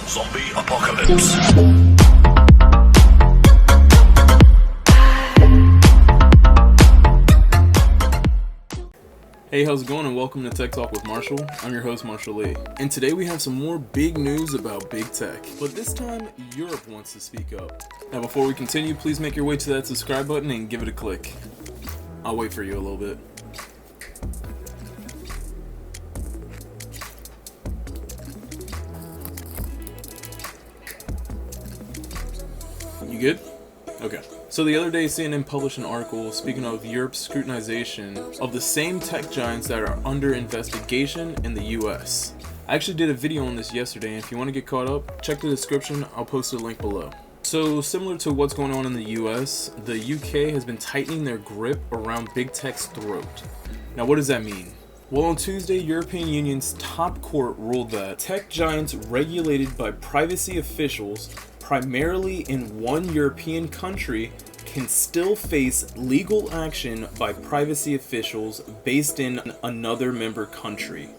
Zombie apocalypse. Hey, how's it going, and welcome to Tech Talk with Marshall. I'm your host, Marsh4ll, and today we have some more big news about big tech, but this time Europe wants to speak up. Now before we continue, please make your way to that subscribe button and give it a click. I'll wait for you a little bit. You good? Okay. So the other day, CNN published an article speaking of Europe's scrutinization of the same tech giants that are under investigation in the US. I actually did a video on this yesterday, and if you want to get caught up, check the description, I'll post a link below. So similar to what's going on in the US, the UK has been tightening their grip around big tech's throat. Now what does that mean? Well, on Tuesday, European Union's top court ruled that tech giants regulated by privacy officials primarily in one European country can still face legal action by privacy officials based in another member country.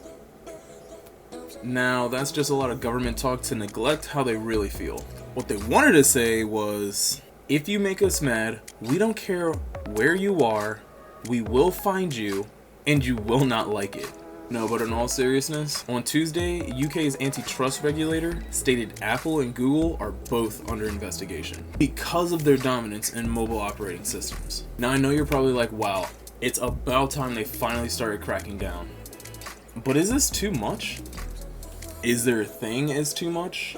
Now, that's just a lot of government talk to neglect how they really feel. What they wanted to say was, if you make us mad, we don't care where you are, we will find you, and you will not like it. No, but in all seriousness, on Tuesday, UK's antitrust regulator stated Apple and Google are both under investigation because of their dominance in mobile operating systems. Now I know you're probably like, wow, it's about time they finally started cracking down. But is this too much? Is there a thing as too much?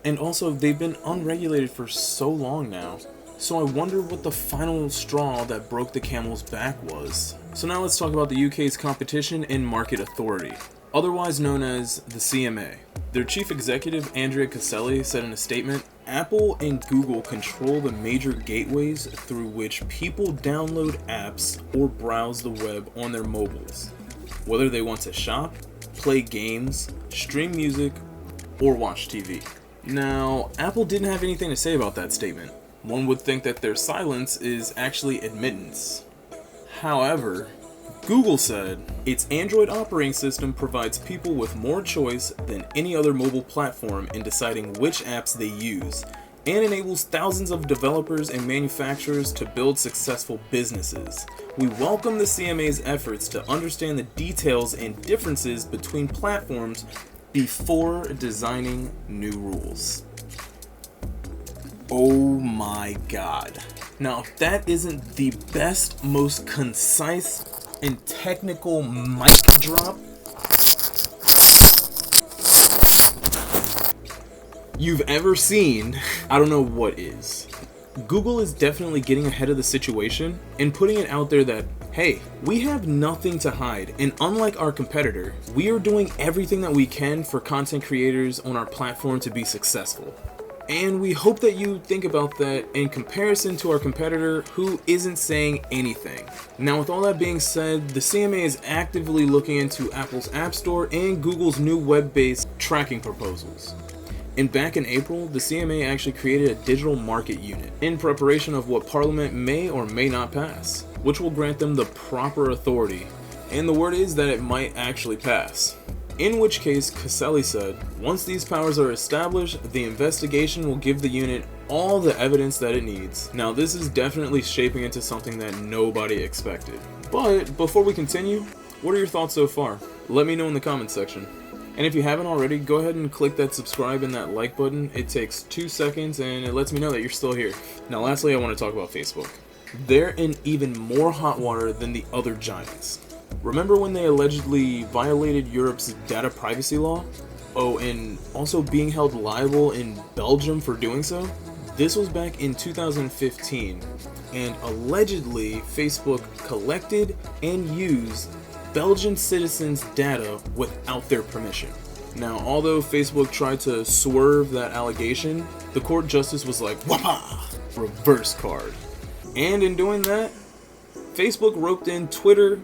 And also, they've been unregulated for so long now. So I wonder what the final straw that broke the camel's back was. So now let's talk about the UK's Competition and Market Authority, otherwise known as the CMA. Their chief executive, Andrea Coscelli, said in a statement, Apple and Google control the major gateways through which people download apps or browse the web on their mobiles, whether they want to shop, play games, stream music, or watch TV. Now, Apple didn't have anything to say about that statement. One would think that their silence is actually admittance. However, Google said its Android operating system provides people with more choice than any other mobile platform in deciding which apps they use, and enables thousands of developers and manufacturers to build successful businesses. We welcome the CMA's efforts to understand the details and differences between platforms before designing new rules. Oh my god. Now, if that isn't the best, most concise, and technical mic drop you've ever seen, I don't know what is. Google is definitely getting ahead of the situation and putting it out there that, hey, we have nothing to hide, and unlike our competitor, we are doing everything that we can for content creators on our platform to be successful. And we hope that you think about that in comparison to our competitor who isn't saying anything. Now, with all that being said, the CMA is actively looking into Apple's App Store and Google's new web-based tracking proposals. And back in April, the CMA actually created a digital market unit in preparation of what Parliament may or may not pass, which will grant them the proper authority. And the word is that it might actually pass. In which case, Coscelli said, once these powers are established, the investigation will give the unit all the evidence that it needs. Now, this is definitely shaping into something that nobody expected. But before we continue, what are your thoughts so far? Let me know in the comments section. And if you haven't already, go ahead and click that subscribe and that like button. It takes 2 seconds and it lets me know that you're still here. Now, lastly, I want to talk about Facebook. They're in even more hot water than the other giants. Remember when they allegedly violated Europe's data privacy law? Oh, and also being held liable in Belgium for doing so? This was back in 2015, and allegedly Facebook collected and used Belgian citizens' data without their permission. Now, although Facebook tried to swerve that allegation, the court justice was like, whapa! Reverse card. And in doing that, Facebook roped in Twitter,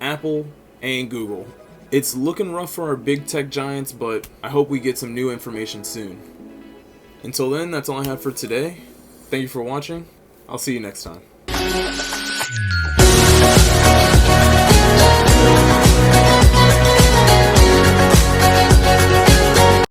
Apple, and Google. It's looking rough for our big tech giants, but I hope we get some new information soon. Until then, that's all I have for today. Thank you for watching. I'll see you next time.